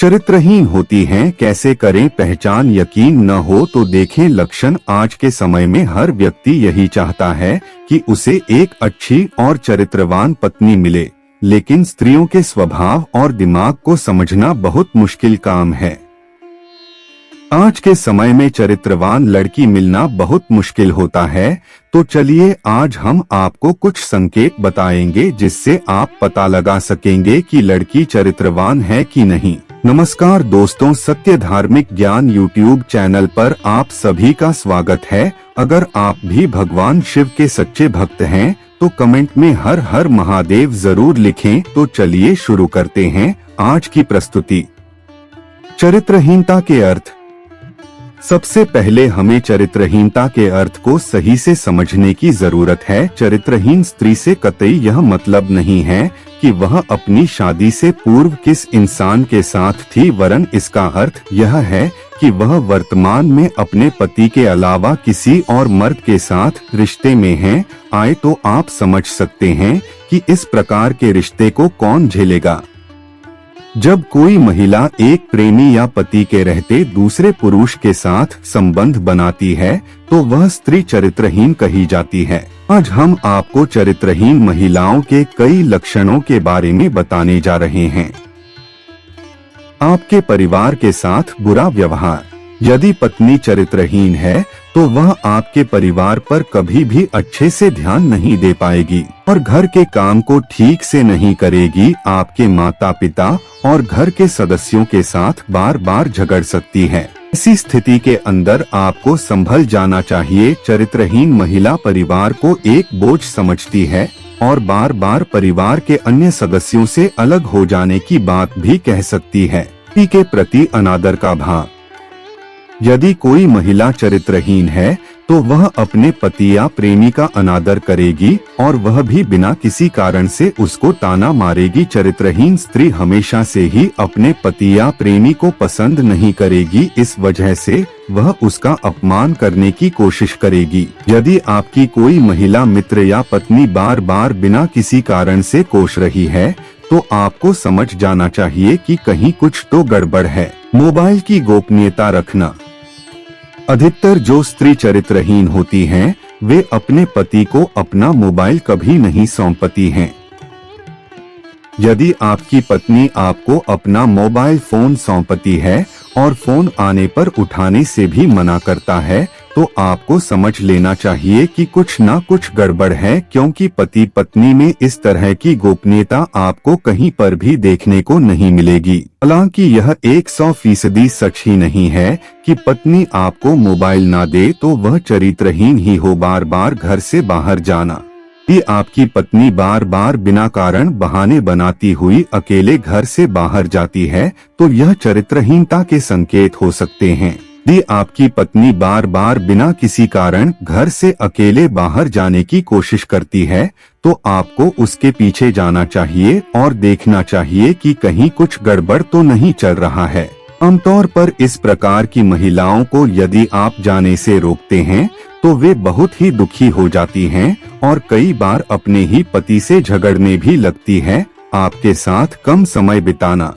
चरित्रहीन होती हैं, कैसे करें पहचान? यकीन न हो तो देखें लक्षण। आज के समय में हर व्यक्ति यही चाहता है कि उसे एक अच्छी और चरित्रवान पत्नी मिले, लेकिन स्त्रियों के स्वभाव और दिमाग को समझना बहुत मुश्किल काम है। आज के समय में चरित्रवान लड़की मिलना बहुत मुश्किल होता है, तो चलिए आज हम आपको कुछ संकेत बताएंगे जिससे आप पता लगा सकेंगे कि लड़की चरित्रवान है कि नहीं। नमस्कार दोस्तों, सत्य धार्मिक ज्ञान यूट्यूब चैनल पर आप सभी का स्वागत है। अगर आप भी भगवान शिव के सच्चे भक्त हैं तो कमेंट में हर हर महादेव जरूर लिखें। तो चलिए शुरू करते हैं आज की प्रस्तुति। चरित्रहीनता के अर्थ। सबसे पहले हमें चरित्रहीनता के अर्थ को सही से समझने की जरूरत है। चरित्रहीन स्त्री से कतई यह मतलब नहीं है कि वह अपनी शादी से पूर्व किस इंसान के साथ थी, वरन इसका अर्थ यह है कि वह वर्तमान में अपने पति के अलावा किसी और मर्द के साथ रिश्ते में है। आए तो आप समझ सकते हैं कि इस प्रकार के रिश्ते को कौन झेलेगा। जब कोई महिला एक प्रेमी या पति के रहते दूसरे पुरुष के साथ संबंध बनाती है तो वह स्त्री चरित्रहीन कही जाती है। आज हम आपको चरित्रहीन महिलाओं के कई लक्षणों के बारे में बताने जा रहे हैं। आपके परिवार के साथ बुरा व्यवहार। यदि पत्नी चरित्रहीन है तो वह आपके परिवार पर कभी भी अच्छे से ध्यान नहीं दे पाएगी और घर के काम को ठीक से नहीं करेगी। आपके माता पिता और घर के सदस्यों के साथ बार बार झगड़ सकती है। इसी स्थिति के अंदर आपको संभल जाना चाहिए। चरित्रहीन महिला परिवार को एक बोझ समझती है और बार बार परिवार के अन्य सदस्यों से अलग हो जाने की बात भी कह सकती है। पति के प्रति अनादर का भाव। यदि कोई महिला चरित्रहीन है तो वह अपने पति या प्रेमी का अनादर करेगी और वह भी बिना किसी कारण से उसको ताना मारेगी। चरित्रहीन स्त्री हमेशा से ही अपने पति या प्रेमी को पसंद नहीं करेगी, इस वजह से वह उसका अपमान करने की कोशिश करेगी। यदि आपकी कोई महिला मित्र या पत्नी बार बार बिना किसी कारण से कोस रही है तो आपको समझ जाना चाहिए कि कहीं कुछ तो गड़बड़ है। मोबाइल की गोपनीयता रखना। अधिकतर जो स्त्री चरित्रहीन होती हैं, वे अपने पति को अपना मोबाइल कभी नहीं सौंपती हैं। यदि आपकी पत्नी आपको अपना मोबाइल फोन सौंपती है और फोन आने पर उठाने से भी मना करता है तो आपको समझ लेना चाहिए कि कुछ ना कुछ गड़बड़ है, क्योंकि पति पत्नी में इस तरह की गोपनीयता आपको कहीं पर भी देखने को नहीं मिलेगी। हालांकि यह 100% सच ही नहीं है कि पत्नी आपको मोबाइल ना दे तो वह चरित्रहीन ही हो। बार बार घर से बाहर जाना। यदि आपकी पत्नी बार बार बिना कारण बहाने बनाती हुई अकेले घर से बाहर जाती है तो यह चरित्रहीनता के संकेत हो सकते हैं। यदि आपकी पत्नी बार बार बिना किसी कारण घर से अकेले बाहर जाने की कोशिश करती है तो आपको उसके पीछे जाना चाहिए और देखना चाहिए कि कहीं कुछ गड़बड़ तो नहीं चल रहा है। आमतौर पर इस प्रकार की महिलाओं को यदि आप जाने से रोकते हैं तो वे बहुत ही दुखी हो जाती हैं और कई बार अपने ही पति से झगड़ने भी लगती है। आपके साथ कम समय बिताना।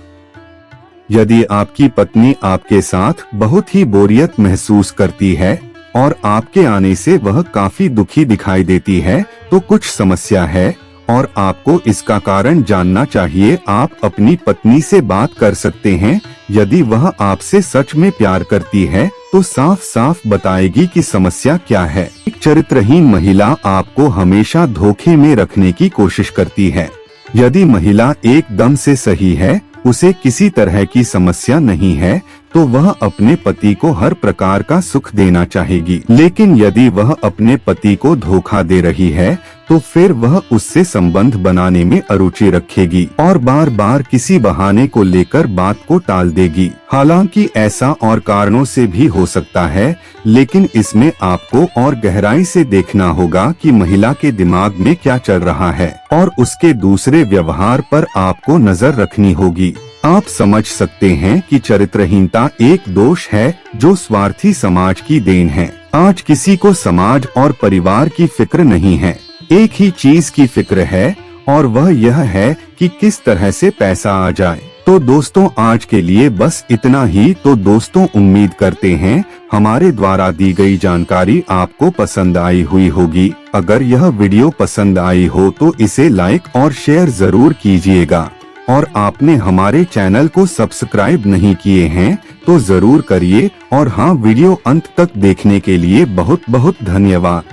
यदि आपकी पत्नी आपके साथ बहुत ही बोरियत महसूस करती है और आपके आने से वह काफी दुखी दिखाई देती है तो कुछ समस्या है और आपको इसका कारण जानना चाहिए। आप अपनी पत्नी से बात कर सकते हैं। यदि वह आपसे सच में प्यार करती है तो साफ साफ बताएगी कि समस्या क्या है। एक चरित्रहीन महिला आपको हमेशा धोखे में रखने की कोशिश करती है। यदि महिला एकदम से सही है, उसे किसी तरह की समस्या नहीं है तो वह अपने पति को हर प्रकार का सुख देना चाहेगी, लेकिन यदि वह अपने पति को धोखा दे रही है तो फिर वह उससे संबंध बनाने में अरुचि रखेगी और बार बार किसी बहाने को लेकर बात को टाल देगी। हालांकि ऐसा और कारणों से भी हो सकता है, लेकिन इसमें आपको और गहराई से देखना होगा कि महिला के दिमाग में क्या चल रहा है और उसके दूसरे व्यवहार पर आपको नजर रखनी होगी। आप समझ सकते हैं कि चरित्रहीनता एक दोष है जो स्वार्थी समाज की देन है। आज किसी को समाज और परिवार की फिक्र नहीं है, एक ही चीज की फिक्र है और वह यह है कि किस तरह से पैसा आ जाए। तो दोस्तों आज के लिए बस इतना ही। तो दोस्तों उम्मीद करते हैं हमारे द्वारा दी गई जानकारी आपको पसंद आई हुई होगी। अगर यह वीडियो पसंद आई हो तो इसे लाइक और शेयर जरूर कीजिएगा। और आपने हमारे चैनल को सब्सक्राइब नहीं किए हैं तो जरूर करिए। और हाँ, वीडियो अंत तक देखने के लिए बहुत बहुत धन्यवाद।